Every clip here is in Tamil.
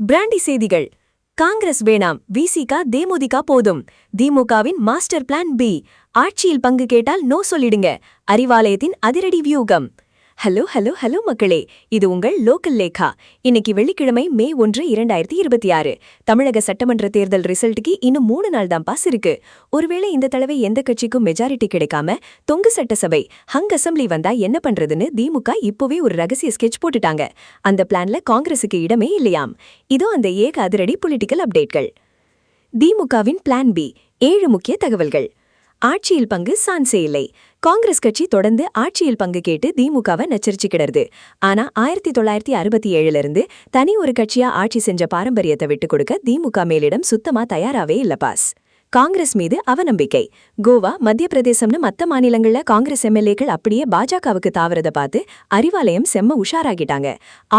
பிராண்டி செய்திகள். காங்கிரஸ் வேணாம், விசிக தேமுதிக போதும். திமுகவின் மாஸ்டர் பிளான் பி. ஆட்சியில் பங்கு கேட்டால் நோ சொல்லிடுங்க. அறிவாலயத்தின் அதிரடி வியூகம். ஹலோ ஹலோ ஹலோ மக்களே, இது உங்கள் லோக்கல் லேகா. இன்னைக்கு வெள்ளிக்கிழமை மே 1, 2026. தமிழக சட்டமன்ற தேர்தல் ரிசல்ட்டுக்கு இன்னும் 3 நாள் தான் பாஸ் இருக்கு. ஒருவேளை இந்த தடவை எந்த கட்சிக்கும் மெஜாரிட்டி கிடைக்காம தொங்கு சட்டசபை ஹங் அசம்பிளி வந்தா என்ன பண்றதுன்னு திமுக இப்போவே ஒரு ரகசிய ஸ்கெட்ச் போட்டுட்டாங்க. அந்த பிளான்ல காங்கிரசுக்கு இடமே இல்லையாம். இதோ அந்த ஏக அதிரடி பொலிட்டிக்கல் அப்டேட்கள். திமுகவின் பிளான் பி. 7 முக்கிய தகவல்கள். ஆட்சியில் பங்கு சான்சே இல்லை. காங்கிரஸ் கட்சி தொடர்ந்து ஆட்சியில் பங்கு கேட்டு திமுகவை நச்சரிச்சுக்கிடுது. ஆனா 1967 இருந்து தனி ஒரு கட்சியா ஆட்சி செஞ்ச பாரம்பரியத்தை விட்டு கொடுக்க திமுக மேலிடம் சுத்தமா தயாராவே இல்ல பாஸ். காங்கிரஸ் மீது அவநம்பிக்கை. கோவா, மத்திய பிரதேசம்னு மத்த மாநிலங்கள்ல காங்கிரஸ் எம்எல்ஏக்கள் அப்படியே பாஜகவுக்கு தாவறத பார்த்து அறிவாலயம் செம்ம உஷாராகிட்டாங்க.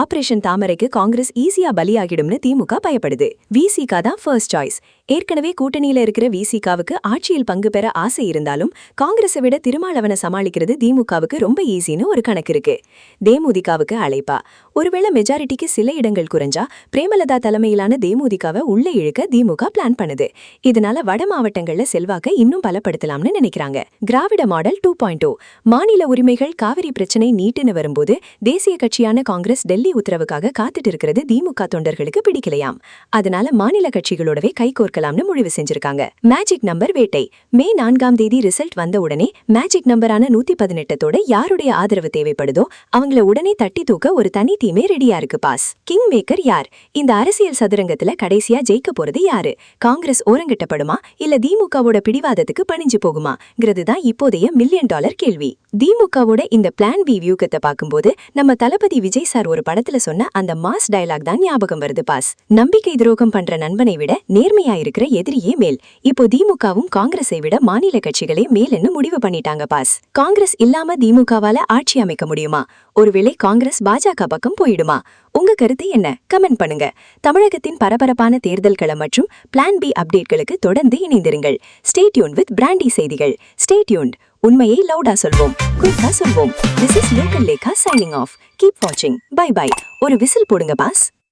ஆபரேஷன் தாமரைக்கு காங்கிரஸ் ஈஸியா பலியாகிடும்னு திமுக பயப்படுது. விசிக தான் ஃபர்ஸ்ட் சாய்ஸ். ஏற்கனவே கூட்டணியில இருக்கிற விசிகாவுக்கு ஆட்சியில் பங்கு பெற ஆசை இருந்தாலும் காங்கிரஸை விட திருமாவளவனை சமாளிக்கிறது திமுகவுக்கு ரொம்ப ஈஸின்னு ஒரு கணக்கு இருக்கு. தேமுதிகவுக்கு அழைப்பா. ஒருவேளை மெஜாரிட்டிக்கு சில இடங்கள் குறைஞ்சா பிரேமலதா தலைமையிலான தேமுதிகவை உள்ள இழுக்க திமுக பிளான் பண்ணுது. இதனால வட மாவட்டங்கள்ல செல்வாக்க இன்னும் பலப்படுத்தலாம்னு நினைக்கிறாங்க. திராவிட மாடல் 2.0. மாநில உரிமைகள் காவிரி பிரச்சனை நீட்டுன்னு வரும்போது தேசிய கட்சியான காங்கிரஸ் டெல்லி உத்தரவுக்காக காத்துட்டு இருக்கிறது திமுக தொண்டர்களுக்கு பிடிக்கலையாம். அதனால மாநில கட்சிகளோடவே கைகோர்க்கலாம்னு முடிவு செஞ்சிருக்காங்க. மேஜிக் நம்பர் வேட்டை. மே 4ஆம் தேதி ரிசல்ட் வந்த உடனே மேஜிக் நம்பரான 118 யாருடைய ஆதரவு தேவைப்படுதோ அவங்கள உடனே தட்டி தூக்க ஒரு தனி டீமே ரெடியா இருக்கு பாஸ். கிங் மேக்கர் யார்? இந்த அரசியல் சதுரங்கத்துல கடைசியா ஜெயிக்க போறது யாரு? காங்கிரஸ் ஓரங்கட்டப்படுமா இல்ல திமுகவோட பிடிவாதத்துக்கு பணிஞ்சு போகுமாங்கிறதுதான் இப்போதைய $1 மில்லியன் கேள்வி. திமுகவோட இந்த பிளான் பி வியூகத்தை பார்க்கும்போது நம்ம தளபதி விஜய் சார் ஒரு படத்துல சொன்ன அந்த மாஸ் டயலாக் தான் ஞாபகம் வருது பாஸ். நம்பிக்கை துரோகம் பண்ற நண்பனை விட நேர்மையா இருக்கிற எதிரியே மேல். இப்போ திமுகவும் காங்கிரஸை விட மாநில கட்சிகளே மேல்னு முடிவு பண்ணிட்டாங்க பாஸ். காங்கிரஸ் இல்லாம திமுகவால ஆட்சி அமைக்க முடியுமா? ஒருவேளை காங்கிரஸ் பாஜக பக்கம் போயிடுமா? உங்க கருத்து என்ன? கமெண்ட் பண்ணுங்க. தமிழகத்தின் பரபரப்பான தேர்தல் களம் மற்றும் பிளான் பி அப்டேட்களுக்கு தொடர்ந்து இணைந்திருங்கள். ஸ்டே டியூன்ட் வித் பிராண்டி செய்திகள். Stay tuned. உண்மையை லவுடா சொல்வோம், குயிக்கா சொல்வோம். This is Local Lekha signing off. Keep watching. Bye bye. ஒரு விசில் போடுங்க பாஸ்.